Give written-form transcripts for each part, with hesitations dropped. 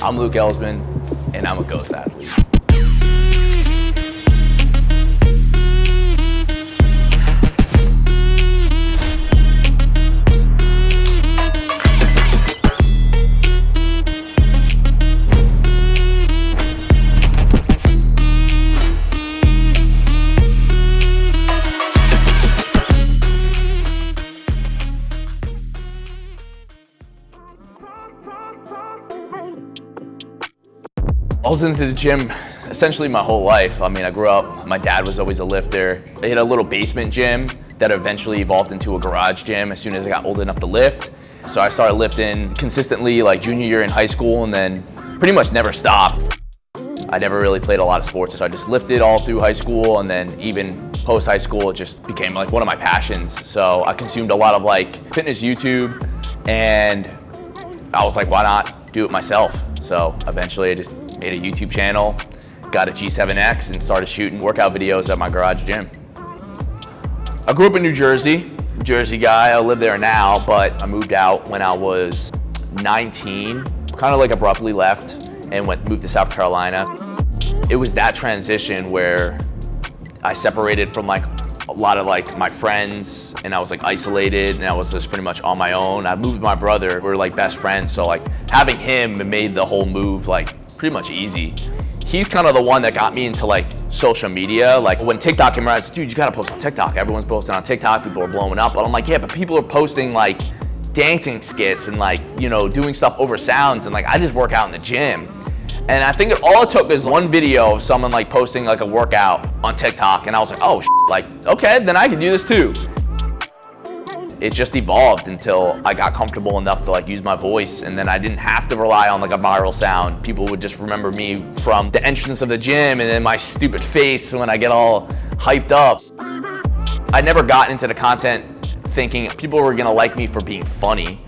I'm Luke Elsman, and I'm a ghost athlete. I was into the gym essentially my whole life. I mean, I grew up, my dad was always a lifter. I had a little basement gym that eventually evolved into a garage gym as soon as I got old enough to lift. So I started lifting consistently like junior year in high school and then pretty much never stopped. I never really played a lot of sports, so I just lifted all through high school, and then even post high school, it just became like one of my passions. So I consumed a lot of like fitness YouTube, and I was like, why not do it myself? So eventually I just made a YouTube channel, got a G7X, and started shooting workout videos at my garage gym. I grew up in New Jersey guy. I live there now, but I moved out when I was 19, kind of like abruptly left and moved to South Carolina. It was that transition where I separated from like a lot of like my friends, and I was like isolated, and I was just pretty much on my own. I moved with my brother. We were like best friends, so like having him made the whole move like pretty much easy. He's kind of the one that got me into like social media. Like when TikTok came around, I was like, dude, you gotta post on TikTok. Everyone's posting on TikTok, people are blowing up. But I'm like, yeah, but people are posting like dancing skits and like, you know, doing stuff over sounds, and like I just work out in the gym. And I think all it took is one video of someone like posting like a workout on TikTok, and I was like, oh, like, okay, then I can do this too. It just evolved until I got comfortable enough to like use my voice, and then I didn't have to rely on like a viral sound. People would just remember me from the entrance of the gym and then my stupid face when I get all hyped up. I never got into the content thinking people were gonna like me for being funny.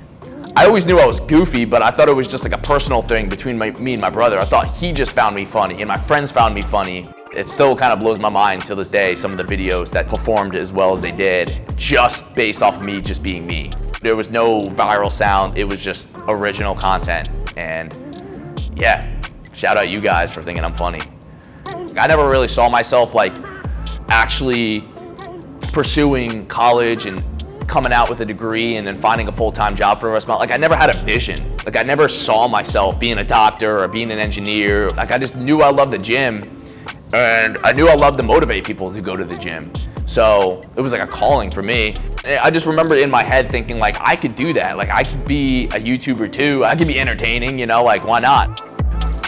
I always knew I was goofy, but I thought it was just like a personal thing between me and my brother. I thought he just found me funny and my friends found me funny. It still kind of blows my mind to this day, some of the videos that performed as well as they did, just based off of me just being me. There was no viral sound, it was just original content. And yeah, shout out you guys for thinking I'm funny. I never really saw myself like actually pursuing college and coming out with a degree and then finding a full-time job for the rest of my life. Like I never had a vision. Like I never saw myself being a doctor or being an engineer. Like I just knew I loved the gym, and I knew I loved to motivate people to go to the gym. So it was like a calling for me. I just remember in my head thinking like I could do that. Like I could be a YouTuber too. I could be entertaining, you know, like why not?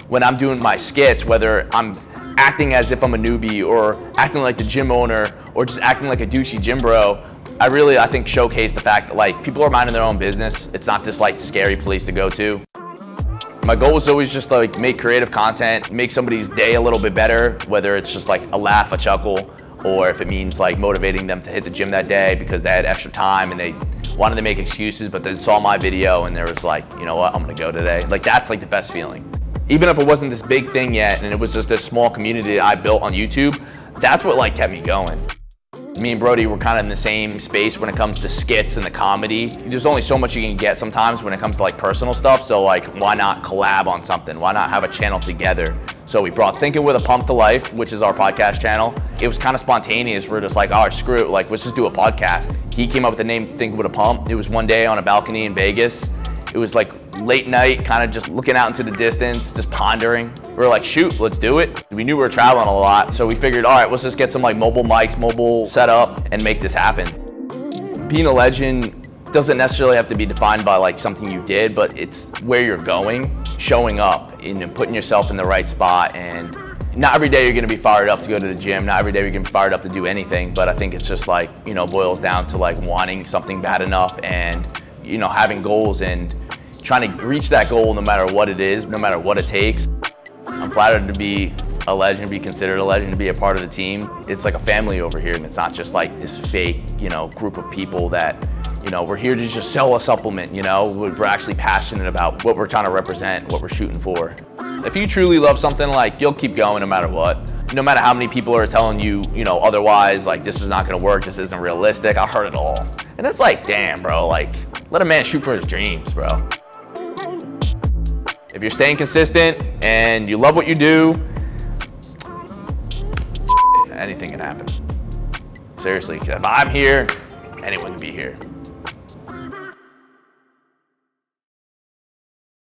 When I'm doing my skits, whether I'm acting as if I'm a newbie or acting like the gym owner or just acting like a douchey gym bro, I think showcase the fact that like people are minding their own business. It's not this like scary place to go to. My goal is always just like make creative content, make somebody's day a little bit better, whether it's just like a laugh, a chuckle, or if it means like motivating them to hit the gym that day because they had extra time and they wanted to make excuses, but they saw my video and there was like, you know what, I'm gonna go today. Like that's like the best feeling. Even if it wasn't this big thing yet and it was just this small community that I built on YouTube, that's what like kept me going. Me and Brody were kind of in the same space when it comes to skits and the comedy. There's only so much you can get sometimes when it comes to like personal stuff, so like why not collab on something? Why not have a channel together? So we brought Thinking with a Pump to life, which is our podcast channel. It was kind of spontaneous. We're just like, oh, screw it, like let's just do a podcast. He came up with the name Thinking with a Pump. It was one day on a balcony in Vegas. It was like late night, kind of just looking out into the distance, just pondering. We were like, shoot, let's do it. We knew we were traveling a lot, so we figured, all right, let's just get some like mobile mics, mobile setup, and make this happen. Being a legend doesn't necessarily have to be defined by like something you did, but it's where you're going, showing up, and putting yourself in the right spot. And not every day you're gonna be fired up to go to the gym. Not every day you're gonna be fired up to do anything, but I think it's just like, you know, boils down to like wanting something bad enough and, you know, having goals and trying to reach that goal no matter what it is, no matter what it takes. I'm flattered to be a legend, to be considered a legend, to be a part of the team. It's like a family over here, and it's not just like this fake, you know, group of people that, you know, we're here to just sell a supplement, you know? We're actually passionate about what we're trying to represent, what we're shooting for. If you truly love something, like, you'll keep going no matter what. No matter how many people are telling you, you know, otherwise, like, this is not gonna work, this isn't realistic, I heard it all. And it's like, damn, bro, like, let a man shoot for his dreams, bro. If you're staying consistent and you love what you do, anything can happen. Seriously, if I'm here, anyone can be here.